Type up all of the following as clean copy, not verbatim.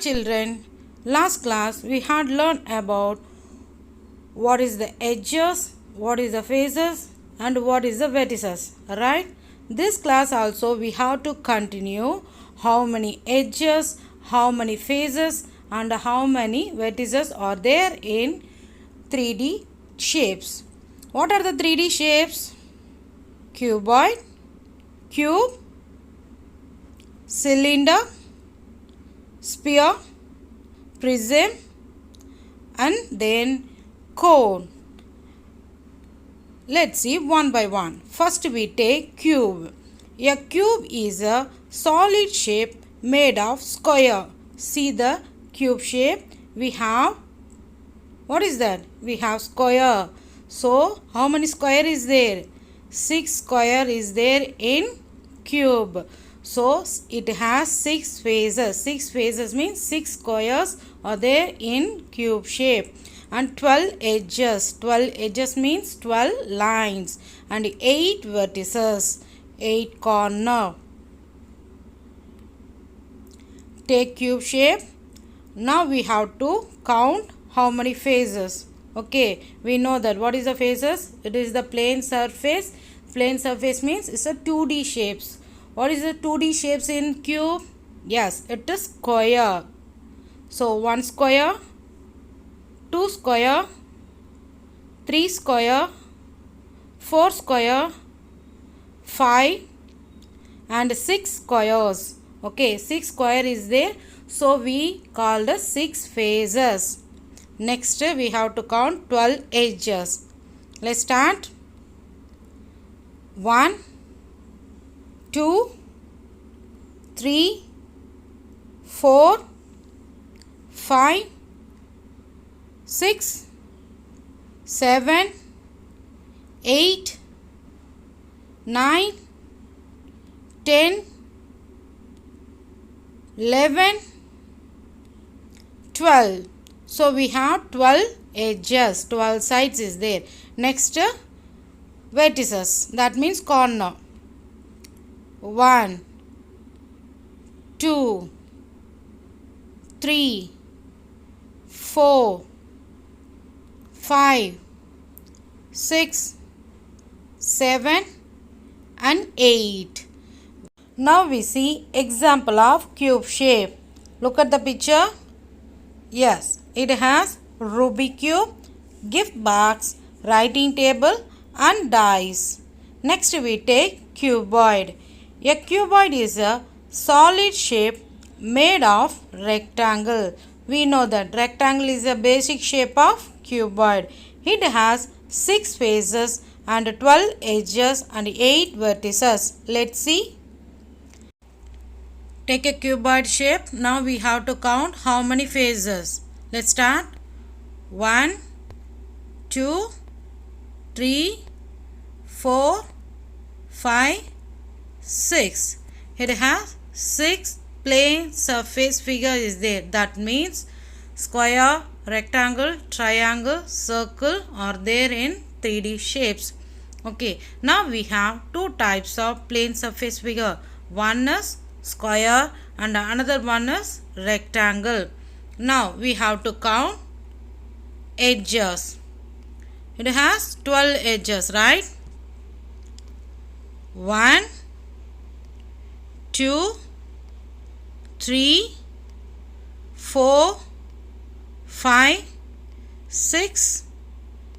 children, last class we had learned about what is the edges, what is the faces and what is the vertices, right? This class also we have to continue how many edges, how many faces and how many vertices are there in 3D shapes. What are the 3D shapes? Cuboid, cube, cylinder, sphere, prism and then cone. Let's see one by one. First we take cube. A cube is a solid shape made of square. See the cube shape. We have, what is that? We have square. So how many square is there? 6 square is there in cube. So it has 6 faces. 6 faces means 6 squares are there in cube shape. And 12 edges. 12 edges means 12 lines. And 8 vertices. 8 corner. Take cube shape. Now we have to count how many faces. Okay, we know that. What is the faces? It is the plane surface. Plane surface means it's a 2D shapes. What is the 2D shapes in cube? Yes, it is square. So 1 square, 2 square, 3 square, 4 square, 5 and 6 squares. Okay, 6 square is there. So we call the 6 faces. Next we have to count 12 edges. Let's start. 1, 2, 3, 4, 5, 6, 7, 8, 9, 10, 11, 12. So we have 12 edges, 12 sides is there. Next vertices, that means corner. 1, 2, 3, 4, 5, 6, 7 and 8. Now we see example of cube shape. Look at the picture. Yes, it has Rubik cube, gift box, writing table and dice. Next we take cuboid. A cuboid is a solid shape made of rectangle. We know that rectangle is a basic shape of cuboid. It has 6 faces and 12 edges and 8 vertices. Let's see. Take a cuboid shape. Now we have to count how many faces. Let's start. 1, 2, 3, 4, 5, 6. It has 6 plane surface figure is there. That means square, rectangle, triangle, circle are there in 3D shapes. Okay. Now we have 2 types of plane surface figure. One is square and another one is rectangle. Now we have to count edges. It has 12 edges, right? 1, 2, 3, 4, 5, 6,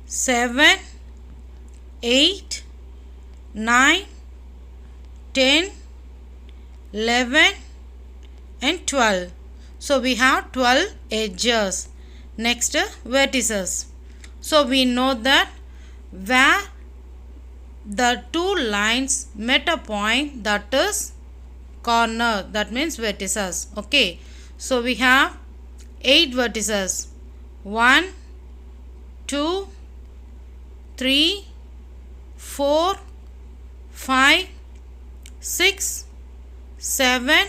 7, 8, 9, 10, 11 and 12. So we have 12 edges. Next vertices. So we know that where the 2 lines met a point, that is corner, that means vertices. Okay, so we have 8 vertices. 1, 2, 3, 4, 5, 6, 7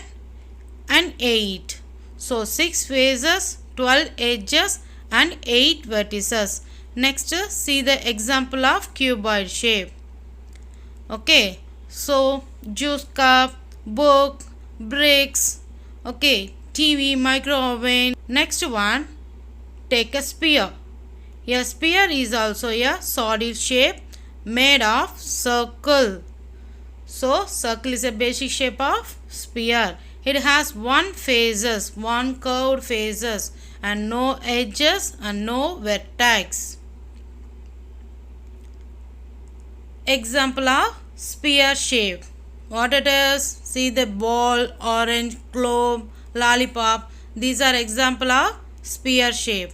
and 8. So 6 faces, 12 edges and 8 vertices. Next, see the example of cuboid shape. Okay, so juice cup, book, bricks. Okay, TV, micro oven. Next one, take a sphere. A sphere is also a solid shape made of circle. So circle is a basic shape of sphere. It has one curved faces and no edges and no vertex. Example of sphere shape. What it is? See the ball, orange, globe, lollipop. These are example of sphere shape.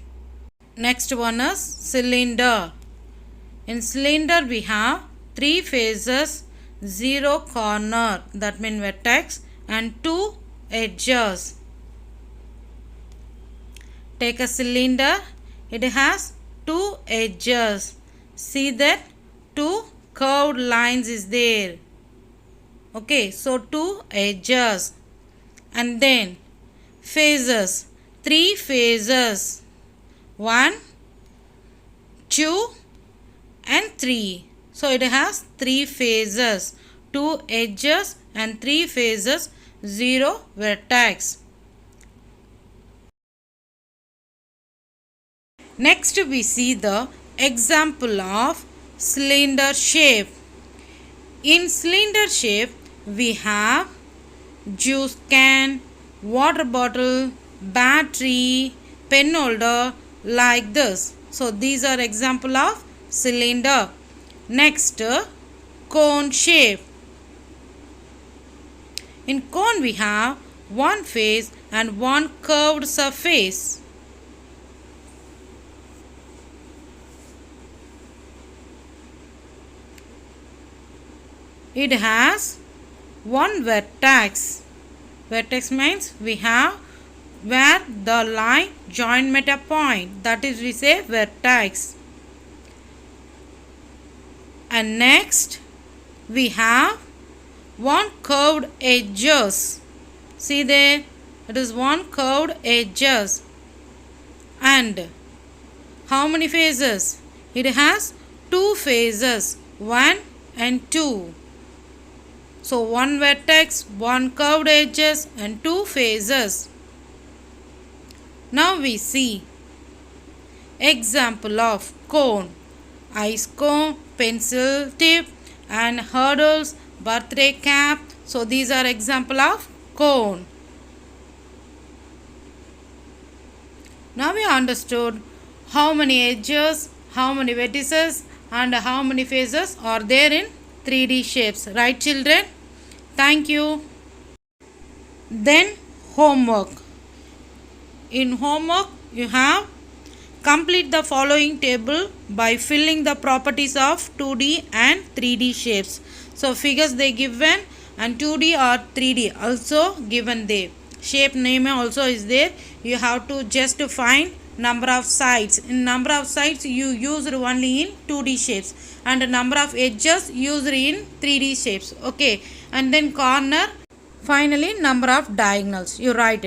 Next one is cylinder. In cylinder we have 3 faces, 0 corner, that means vertex, and 2 edges. Take a cylinder. It has 2 edges. See that 2 curved lines is there. Okay, so 2 edges. And then faces. 3 faces. 1, 2 and 3. So it has 3 faces, 2 edges and 3 faces, 0 vertex. Next we see the example of cylinder shape. In cylinder shape we have juice can, water bottle, battery, pen holder, like this. So these are example of cylinder. Next, cone shape. In cone we have one face and one curved surface. It has one vertex. Vertex means we have where the line join at a point, that is we say vertex. And next we have one curved edges. See there, it is one curved edges. And how many faces? It has 2 faces, 1 and 2. So one vertex, one curved edges and 2 faces. Now we see example of cone. Ice cone, pencil tip and hurdles, birthday cap. So these are example of cone. Now we understood how many edges, how many vertices and how many faces are there in 3D shapes. Right children? Thank you. Then homework. In homework you have complete the following table by filling the properties of 2D and 3D shapes. So figures they given and 2D or 3D also given there. Shape name also is there. You have to just find number of sides. In number of sides you used only in 2D shapes and number of edges used in 3D shapes. Okay, and then corner, finally number of diagonals you write it.